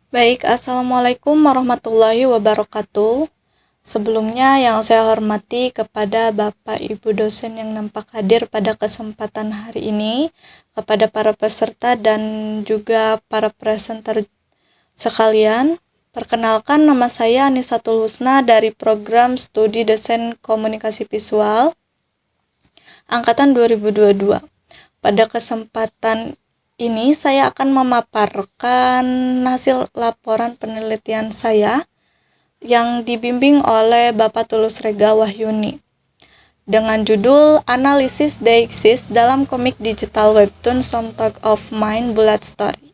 Baik, Assalamualaikum warahmatullahi wabarakatuh. Sebelumnya yang saya hormati kepada Bapak Ibu dosen yang nampak hadir pada kesempatan hari ini, kepada para peserta dan juga para presenter sekalian. Perkenalkan, nama saya Anisatul Husna dari program studi desain komunikasi visual angkatan 2022. Pada kesempatan ini saya akan memaparkan hasil laporan penelitian saya yang dibimbing oleh Bapak Tulus Rega Wahyuni dengan judul Analisis Deixis dalam komik digital webtoon Some Talk of Mine Bullet Story.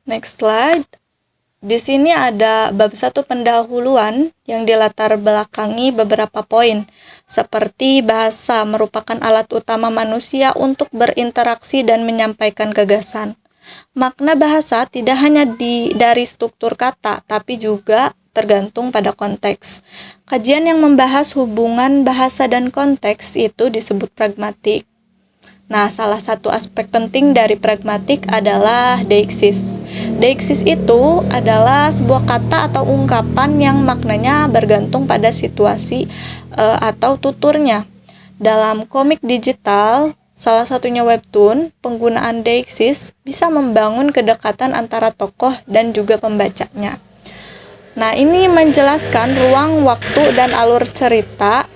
Next slide. Di sini ada bab 1 pendahuluan yang dilatar belakangi beberapa poin, seperti bahasa merupakan alat utama manusia untuk berinteraksi dan menyampaikan gagasan. Makna bahasa tidak hanya dari struktur kata, tapi juga tergantung pada konteks. Kajian yang membahas hubungan bahasa dan konteks itu disebut pragmatik. Nah, salah satu aspek penting dari pragmatik adalah deixis. Deixis itu adalah sebuah kata atau ungkapan yang maknanya bergantung pada situasi atau tuturnya. Dalam komik digital, salah satunya webtoon, penggunaan deixis bisa membangun kedekatan antara tokoh dan juga pembacanya. Nah, ini menjelaskan ruang, waktu, dan alur cerita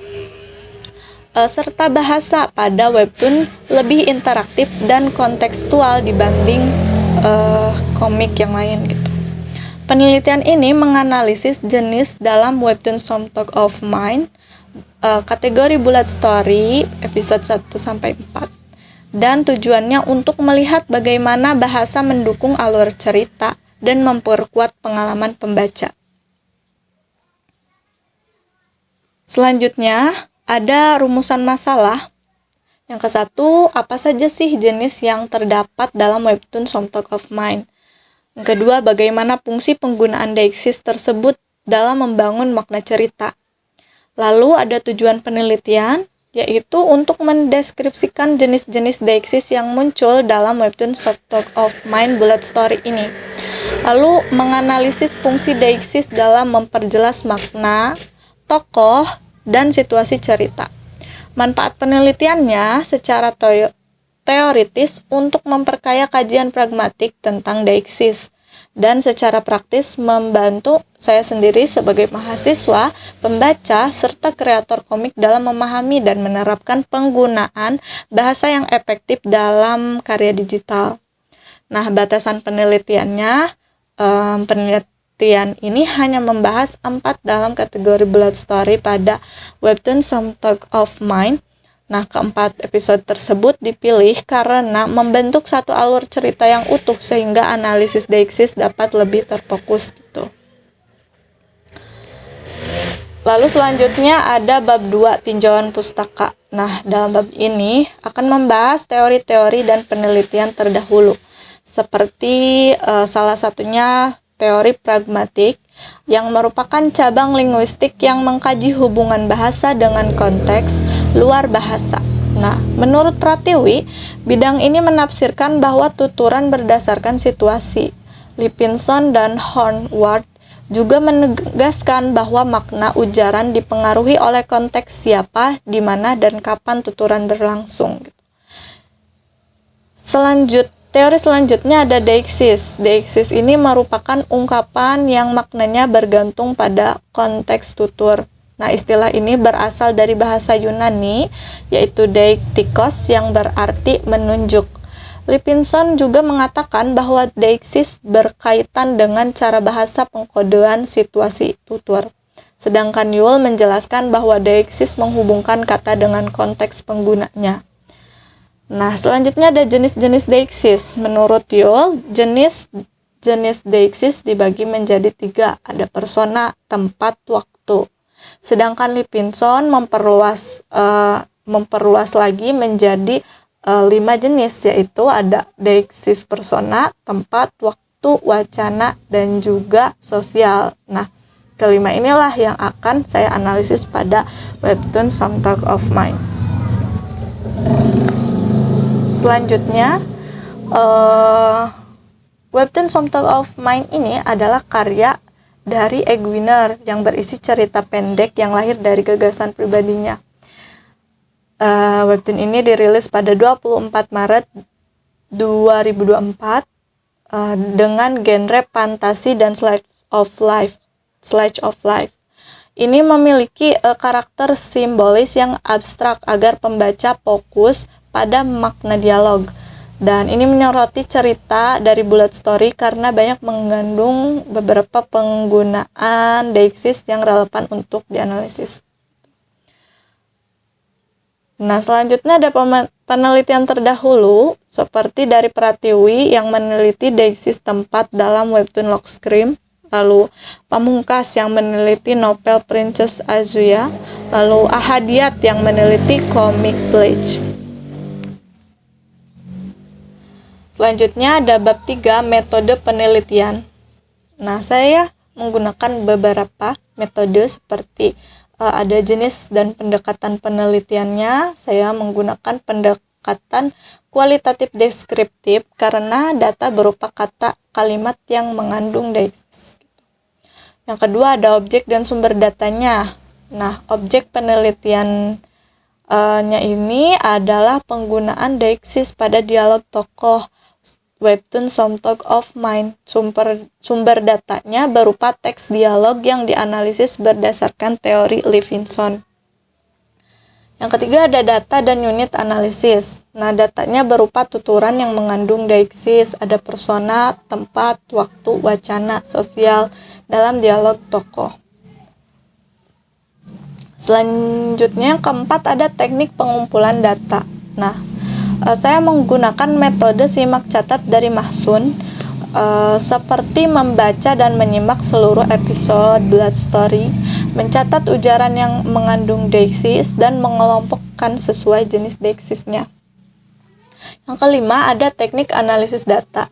serta bahasa pada webtoon lebih interaktif dan kontekstual dibanding komik yang lain gitu. Penelitian ini menganalisis jenis dalam webtoon Some Talk of Mine, kategori bullet story episode 1-4, dan tujuannya untuk melihat bagaimana bahasa mendukung alur cerita dan memperkuat pengalaman pembaca. Selanjutnya ada rumusan masalah. Yang ke-1, apa saja sih jenis yang terdapat dalam webtoon Some Talk of Mine? Yang kedua, bagaimana fungsi penggunaan deixis tersebut dalam membangun makna cerita? Lalu ada tujuan penelitian, yaitu untuk mendeskripsikan jenis-jenis deixis yang muncul dalam webtoon Some Talk of Mine Bullet Story ini. Lalu menganalisis fungsi deixis dalam memperjelas makna, tokoh, dan situasi cerita. Manfaat penelitiannya secara teoritis untuk memperkaya kajian pragmatik tentang deixis, dan secara praktis membantu saya sendiri sebagai mahasiswa, pembaca, serta kreator komik dalam memahami dan menerapkan penggunaan bahasa yang efektif dalam karya digital. Nah, batasan penelitiannya, penelitian ini hanya membahas 4 dalam kategori bullet story pada webtoon Some Talk of Mine. Nah, keempat episode tersebut dipilih karena membentuk satu alur cerita yang utuh sehingga analisis deixis dapat lebih terfokus gitu. Lalu selanjutnya ada bab 2 tinjauan pustaka. Nah, dalam bab ini akan membahas teori-teori dan penelitian terdahulu, seperti salah satunya teori pragmatik yang merupakan cabang linguistik yang mengkaji hubungan bahasa dengan konteks luar bahasa. Nah, menurut Pratiwi, bidang ini menafsirkan bahwa tuturan berdasarkan situasi. Lipinson dan Hornworth juga menegaskan bahwa makna ujaran dipengaruhi oleh konteks siapa, di mana, dan kapan tuturan berlangsung. Teori selanjutnya ada deixis. Deixis ini merupakan ungkapan yang maknanya bergantung pada konteks tutur. Nah, istilah ini berasal dari bahasa Yunani, yaitu deiktikos yang berarti menunjuk. Lipinson juga mengatakan bahwa deixis berkaitan dengan cara bahasa pengkodean situasi tutur. Sedangkan Yule menjelaskan bahwa deixis menghubungkan kata dengan konteks penggunanya. Nah, selanjutnya ada jenis-jenis deixis. Menurut Yule, jenis deixis dibagi menjadi 3. Ada persona, tempat, waktu. Sedangkan Lipinson memperluas lagi menjadi 5 jenis, yaitu ada deixis persona, tempat, waktu, wacana, dan juga sosial. Nah, kelima inilah yang akan saya analisis pada webtoon Some Talk of Mine. Selanjutnya Webtoon Some Talk of Mine ini adalah karya dari Egg Winner yang berisi cerita pendek yang lahir dari gagasan pribadinya. Webtoon ini dirilis pada 24 Maret 2024 dengan genre fantasi dan slice of life. Ini memiliki karakter simbolis yang abstrak agar pembaca fokus pada makna dialog. Dan ini menyoroti cerita dari bullet story karena banyak mengandung beberapa penggunaan deiksis yang relevan untuk dianalisis. Nah, selanjutnya ada penelitian terdahulu seperti dari Pratiwi yang meneliti deiksis tempat dalam webtoon Lock Scream, lalu Pamungkas yang meneliti novel Princess Azuya, lalu Ahadiat yang meneliti komik Bleach. Selanjutnya ada bab 3, metode penelitian. Nah, saya menggunakan beberapa metode seperti ada jenis dan pendekatan penelitiannya. Saya menggunakan pendekatan kualitatif deskriptif karena data berupa kata kalimat yang mengandung deiksis. Yang kedua ada objek dan sumber datanya. Nah, objek penelitiannya ini adalah penggunaan deiksis pada dialog tokoh webtoon Some Talk of Mine. Sumber datanya berupa teks dialog yang dianalisis berdasarkan teori Levinson. Yang ketiga ada data dan unit analisis. Nah, datanya berupa tuturan yang mengandung deiksis, ada persona, tempat, waktu, wacana, sosial dalam dialog tokoh. Selanjutnya yang keempat ada teknik pengumpulan data. Nah, saya menggunakan metode simak catat dari Mahsun, seperti membaca dan menyimak seluruh episode Blood Story, mencatat ujaran yang mengandung deiksis dan mengelompokkan sesuai jenis deiksisnya. Yang kelima ada teknik analisis data.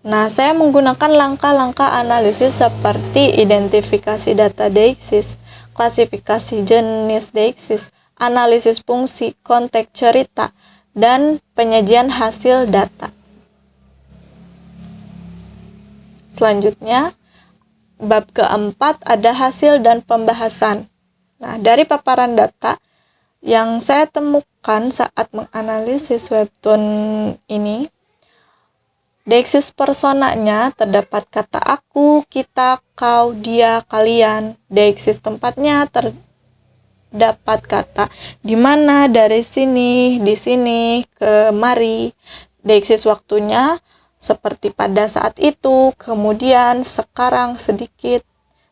Nah, saya menggunakan langkah-langkah analisis seperti identifikasi data deiksis, klasifikasi jenis deiksis, analisis fungsi, konteks cerita, dan penyajian hasil data. Selanjutnya, bab keempat ada hasil dan pembahasan. Nah, dari paparan data yang saya temukan saat menganalisis webtoon ini, deiksis personanya terdapat kata aku, kita, kau, dia, kalian. Deiksis tempatnya terdapat kata di mana, dari sini, di sini, kemari. Deiksis waktunya seperti pada saat itu, kemudian, sekarang, sedikit.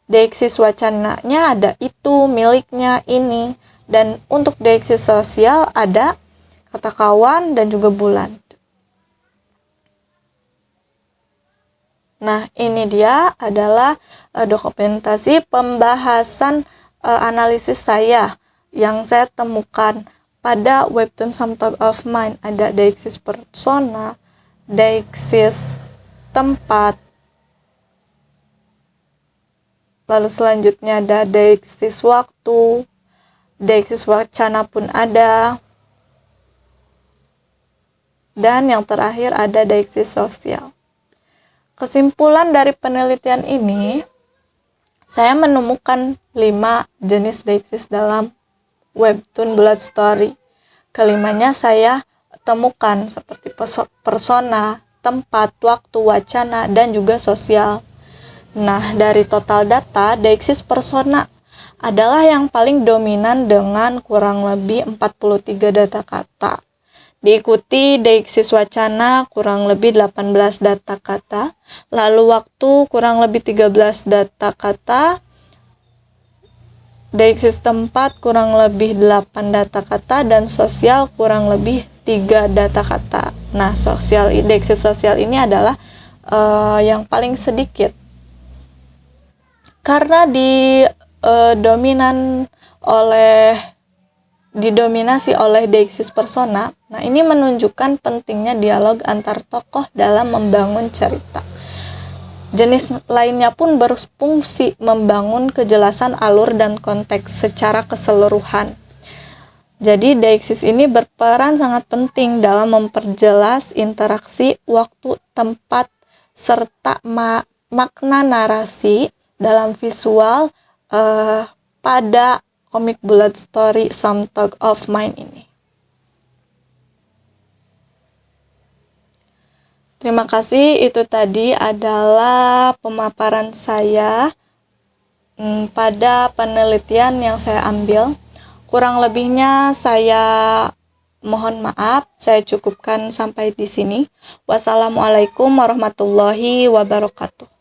Deiksis wacananya ada itu, miliknya, ini. Dan untuk deiksis sosial ada kata kawan dan juga bulan. Nah, ini dia adalah dokumentasi pembahasan analisis saya yang saya temukan pada webtoon Some Talk of Mine. Ada deiksis persona, deiksis tempat, lalu selanjutnya ada deiksis waktu, deiksis wacana pun ada, dan yang terakhir ada deiksis sosial. Kesimpulan dari penelitian ini, saya menemukan 5 jenis deiksis dalam webtoon Blood Story. Kelimanya saya temukan seperti persona, tempat, waktu, wacana, dan juga sosial. Nah, dari total data, deiksis persona adalah yang paling dominan dengan kurang lebih 43 data kata. Diikuti deiksis wacana kurang lebih 18 data kata, lalu waktu kurang lebih 13 data kata, deiksis tempat kurang lebih 8 data kata, dan sosial kurang lebih 3 data kata. Nah, deiksis sosial ini adalah yang paling sedikit karena didominasi oleh deiksis persona. Nah, ini menunjukkan pentingnya dialog antar tokoh dalam membangun cerita. Jenis lainnya pun berfungsi membangun kejelasan alur dan konteks secara keseluruhan. Jadi, deiksis ini berperan sangat penting dalam memperjelas interaksi waktu, tempat, serta makna narasi dalam visual pada komik bullet story Some Thug of Mine ini. Terima kasih, itu tadi adalah pemaparan saya pada penelitian yang saya ambil. Kurang lebihnya saya mohon maaf, saya cukupkan sampai di sini. Wassalamualaikum warahmatullahi wabarakatuh.